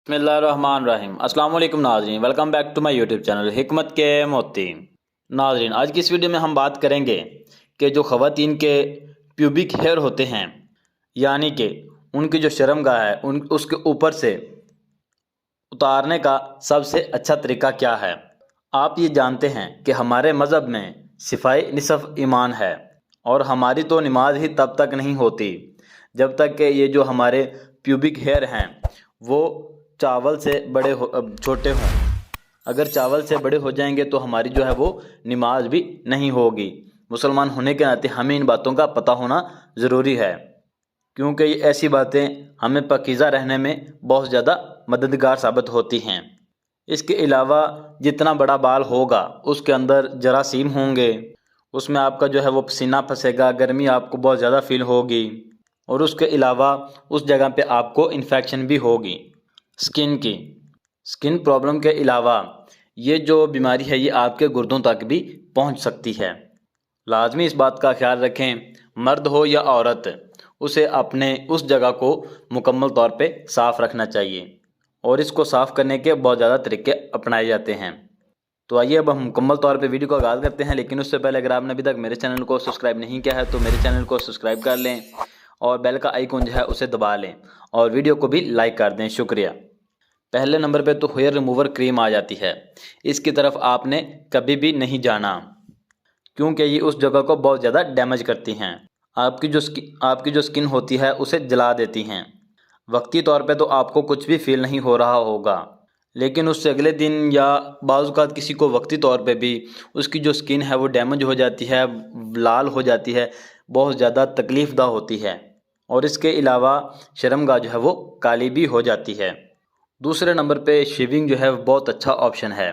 बिस्मिल्लाहिर्रहमानिर्रहीम। अस्सलाम वालेकुम नाज़रीन, welcome back to my YouTube channel हिकमत के मोती। नाज़रीन, आज की इस वीडियो में हम बात करेंगे कि जो ख़वातीन के प्यूबिक हेयर होते हैं, यानी कि उनकी जो शर्मगाह है उन उसके ऊपर से उतारने का सबसे अच्छा तरीका क्या है। आप ये जानते हैं कि हमारे मज़हब में सिफ़ाई निसफ़ ईमान है और हमारी तो नमाज ही तब तक नहीं होती जब तक कि ये जो हमारे प्यूबिक हेयर हैं वो चावल से बड़े हो छोटे हों। अगर चावल से बड़े हो जाएंगे तो हमारी जो है वो नमाज भी नहीं होगी। मुसलमान होने के नाते हमें इन बातों का पता होना ज़रूरी है, क्योंकि ये ऐसी बातें हमें पाकीज़ा रहने में बहुत ज़्यादा मददगार साबित होती हैं। इसके अलावा जितना बड़ा बाल होगा उसके अंदर जरासीम होंगे, उसमें आपका जो है वो पसीना फंसेगा, गर्मी आपको बहुत ज़्यादा फील होगी और उसके अलावा उस जगह पे आपको इन्फेक्शन भी होगी स्किन की। स्किन प्रॉब्लम के अलावा ये जो बीमारी है ये आपके गुर्दों तक भी पहुंच सकती है। लाजमी इस बात का ख्याल रखें, मर्द हो या औरत, उसे अपने उस जगह को मुकम्मल तौर पे साफ़ रखना चाहिए और इसको साफ़ करने के बहुत ज़्यादा तरीके अपनाए जाते हैं। तो आइए अब हम मुकम्मल तौर पे वीडियो को आगाज़ करते हैं, लेकिन उससे पहले अगर आपने अभी तक मेरे चैनल को सब्सक्राइब नहीं किया है तो मेरे चैनल को सब्सक्राइब कर लें और बेल का आइकन जो है उसे दबा लें और वीडियो को भी लाइक कर दें। शुक्रिया। पहले नंबर पे तो हेयर रिमूवर क्रीम आ जाती है। इसकी तरफ आपने कभी भी नहीं जाना, क्योंकि ये उस जगह को बहुत ज़्यादा डैमेज करती हैं। आपकी जो स्किन होती है उसे जला देती हैं। वक्ती तौर पे तो आपको कुछ भी फील नहीं हो रहा होगा, लेकिन उससे अगले दिन या बाज़ औक़ात किसी को वक्ती तौर पे भी उसकी जो स्किन है वो डैमेज हो जाती है, लाल हो जाती है, बहुत ज़्यादा तकलीफ़दा होती है और इसके अलावा शर्मगाह जो है वो काली भी हो जाती है। दूसरे नंबर पे शेविंग जो है बहुत अच्छा ऑप्शन है,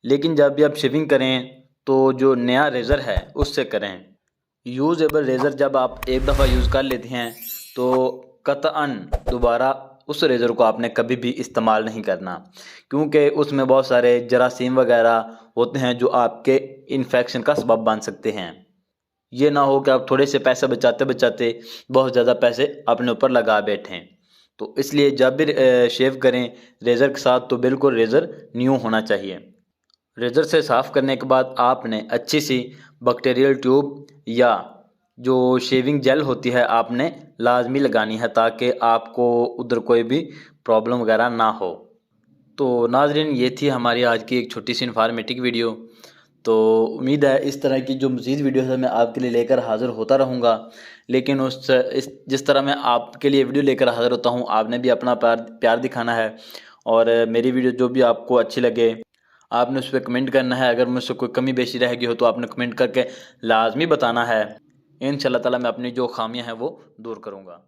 लेकिन जब भी आप शेविंग करें तो जो नया रेज़र है उससे करें। यूज़ेबल रेज़र जब आप एक दफ़ा यूज़ कर लेते हैं तो कतअन दोबारा उस रेज़र को आपने कभी भी इस्तेमाल नहीं करना, क्योंकि उसमें बहुत सारे जरासीम वगैरह होते हैं जो आपके इन्फेक्शन का सबब बन सकते हैं। ये ना हो कि आप थोड़े से पैसे बचाते बचाते बहुत ज़्यादा पैसे अपने ऊपर लगा बैठें। तो इसलिए जब भी शेव करें रेज़र के साथ तो बिल्कुल रेज़र न्यू होना चाहिए। रेज़र से साफ़ करने के बाद आपने अच्छी सी बैक्टीरियल ट्यूब या जो शेविंग जेल होती है आपने लाजमी लगानी है, ताकि आपको उधर कोई भी प्रॉब्लम वगैरह ना हो। तो नाज़रीन, ये थी हमारी आज की एक छोटी सी इन्फॉर्मेटिव वीडियो। तो उम्मीद है इस तरह की जो मज़ीद वीडियो है मैं आपके लिए लेकर हाज़िर होता रहूँगा, लेकिन जिस तरह मैं आपके लिए वीडियो लेकर हाज़िर होता हूँ आपने भी अपना प्यार दिखाना है और मेरी वीडियो जो भी आपको अच्छी लगे आपने उस पर कमेंट करना है। अगर मुझसे कोई कमी बेशी रह गई हो तो आपने कमेंट करके लाजमी बताना है। इंशाल्लाह ताला मैं अपनी जो खामियां हैं वो दूर करूँगा।